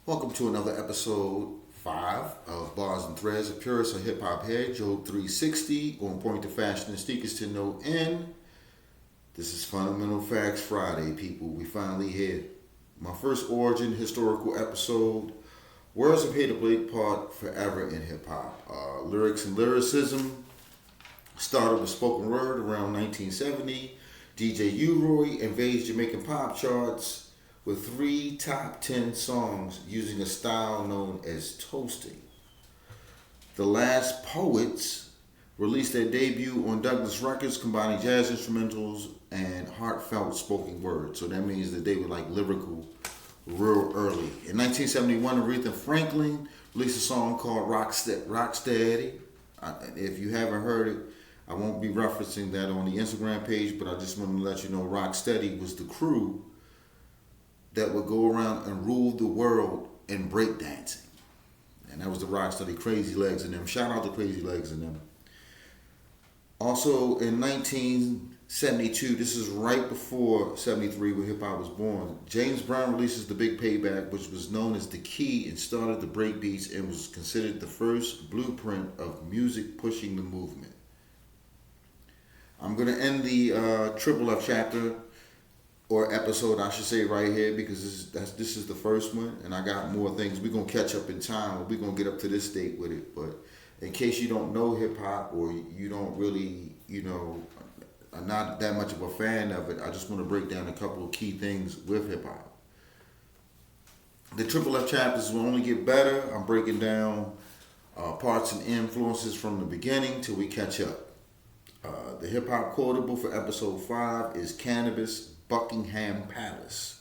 Welcome to another episode 5 of Bars and Threads, a purist of hip hop head, Jhob 360, on point to fashion and sneakers to no end. This is Fundamental Facts Friday, people. We finally here. My first origin historical episode. Words have played a big part forever in hip hop. Lyrics and lyricism started with spoken word around 1970. DJ U-Roy invades Jamaican pop charts with 3 top 10 songs using a style known as toasting. The Last Poets released their debut on Douglas Records, combining jazz instrumentals and heartfelt spoken word. So that means that they were like lyrical real early. In 1971, Aretha Franklin released a song called Rocksteady. If you haven't heard it, I won't be referencing that on the Instagram page, but I just want to let you know Rocksteady was the crew that would go around and rule the world in breakdancing. And that was the Rocksteady, Crazy Legs and them. Shout out to Crazy Legs and them. Also in 1972, this is right before 73 when hip hop was born, James Brown releases The Big Payback, which was known as The Key and started the breakbeats and was considered the first blueprint of music pushing the movement. I'm going to end the Triple F chapter, or episode, I should say, right here, because this is the first one, and I got more things. We're going to catch up in time. We're going to get up to this state with it. But in case you don't know hip-hop, or you don't really, are not that much of a fan of it, I just want to break down a couple of key things with hip-hop. The Triple F chapters will only get better. I'm breaking down parts and influences from the beginning till we catch up. The hip-hop quotable for episode 5 is Cannabis, Buckingham Palace.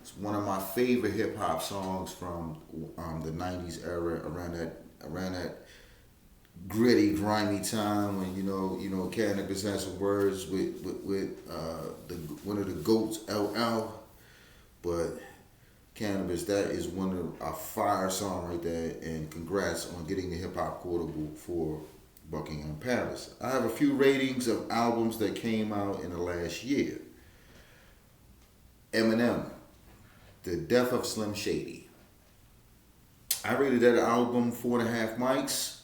It's one of my favorite hip hop songs from the '90s era, around that gritty, grimy time when Cannabis has some words with one of the goats, LL. But Cannabis, that is one of a fire song right there, and congrats on getting the hip hop quotable for Buckingham Palace. I have a few ratings of albums that came out in the last year. Eminem, The Death of Slim Shady. I rated that album 4.5 mics,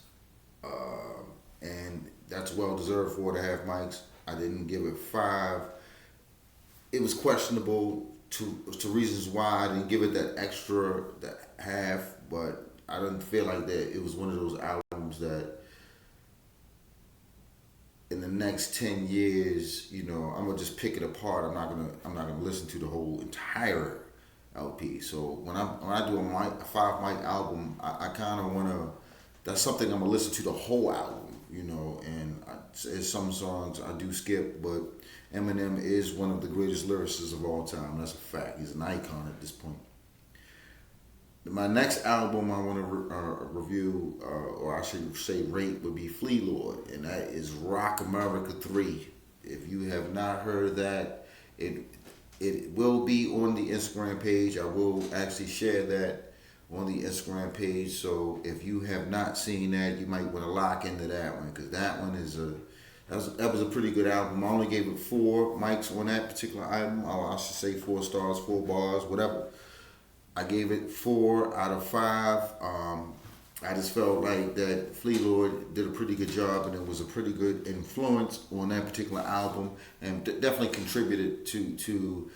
and that's well deserved 4.5 mics. I didn't give it 5. It was questionable to reasons why I didn't give it that half, but I didn't feel like that. It was one of those albums that in the next 10 years, I'm gonna just pick it apart. I'm not gonna listen to the whole entire LP. So when I do a 5 mic album, I kind of wanna. That's something I'm gonna listen to the whole album, And there's some songs I do skip, but Eminem is one of the greatest lyricists of all time. That's a fact. He's an icon at this point. My next album I want to review, or I should say rate, would be Flea Lord, and that is Rock America 3. If you have not heard that, it will be on the Instagram page. I will actually share that on the Instagram page. So if you have not seen that, you might want to lock into that one, because that one that was a pretty good album. I only gave it 4 mics on that particular album. I should say 4 stars, 4 bars, whatever. I gave it 4 out of 5. I just felt like that Flea Lord did a pretty good job, and it was a pretty good influence on that particular album, and definitely contributed to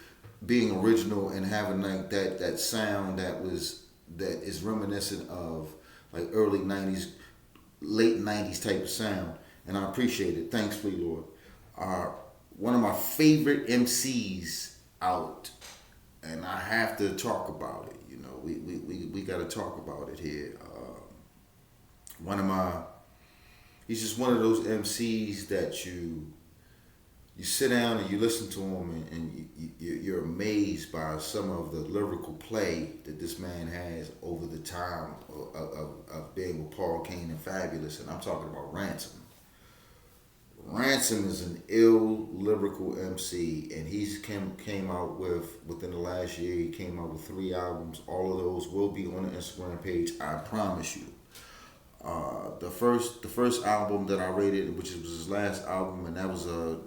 being original and having like that sound that is reminiscent of like early '90s, late '90s type of sound, and I appreciate it. Thanks, Flea Lord. One of my favorite MCs out. And I have to talk about it. We got to talk about it here. He's just one of those MCs that you sit down and you listen to him, and you're amazed by some of the lyrical play that this man has over the time of being with Paul Kane and Fabulous. And I'm talking about Ransom. Ransom is an ill lyrical MC, and he's came out within the last year, he came out with 3 albums. All of those will be on the Instagram page, I promise you. The first album that I rated, which was his last album, and that was a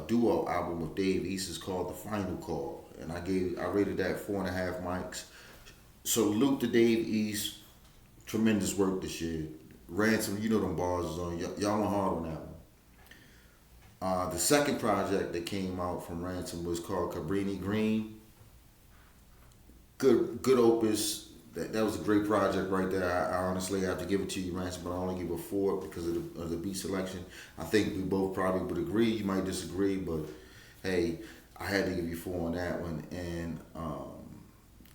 duo album with Dave East, is called The Final Call, and I rated that 4.5 mics. salute to Dave East. Tremendous work this year. Ransom, you know them bars is on. Y'all went hard on that one. The second project that came out from Ransom was called Cabrini Green. Good opus. That was a great project right there. I honestly have to give it to you, Ransom, but I only give it 4 because of the beat selection. I think we both probably would agree. You might disagree, but hey, I had to give you 4 on that one. And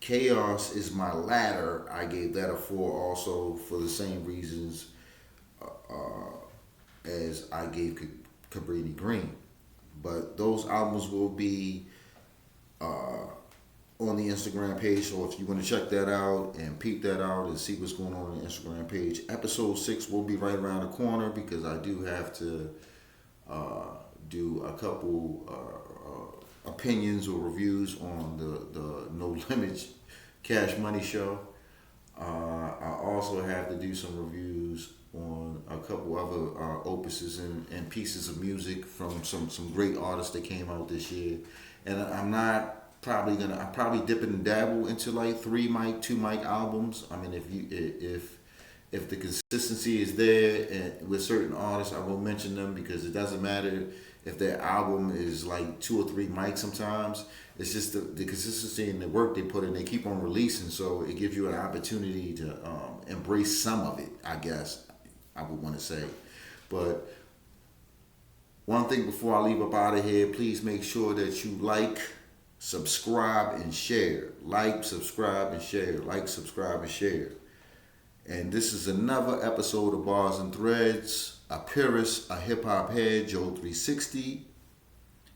Chaos is my ladder. I gave that a 4 also for the same reasons as I gave Cabrini Green. But those albums will be on the Instagram page. So if you want to check that out and peep that out and see what's going on the Instagram page, episode 6 will be right around the corner because I do have to do a couple opinions or reviews on the No Limit Cash Money show. I also have to do some reviews on a couple other opuses and pieces of music from some great artists that came out this year. And I'm probably dip and dabble into like 2 mic albums. I mean, if the consistency is there and with certain artists, I will mention them because it doesn't matter if their album is like 2 or 3 mics sometimes. It's just the consistency and the work they put in. They keep on releasing, so it gives you an opportunity to embrace some of it, I guess I would want to say. But one thing before I leave up out of here, please make sure that you like, subscribe, and share. Like, subscribe, and share. Like, subscribe, and share. And this is another episode of Bars and Threads. A purist, a hip hop head, Joe 360.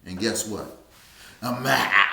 And guess what? I'm out.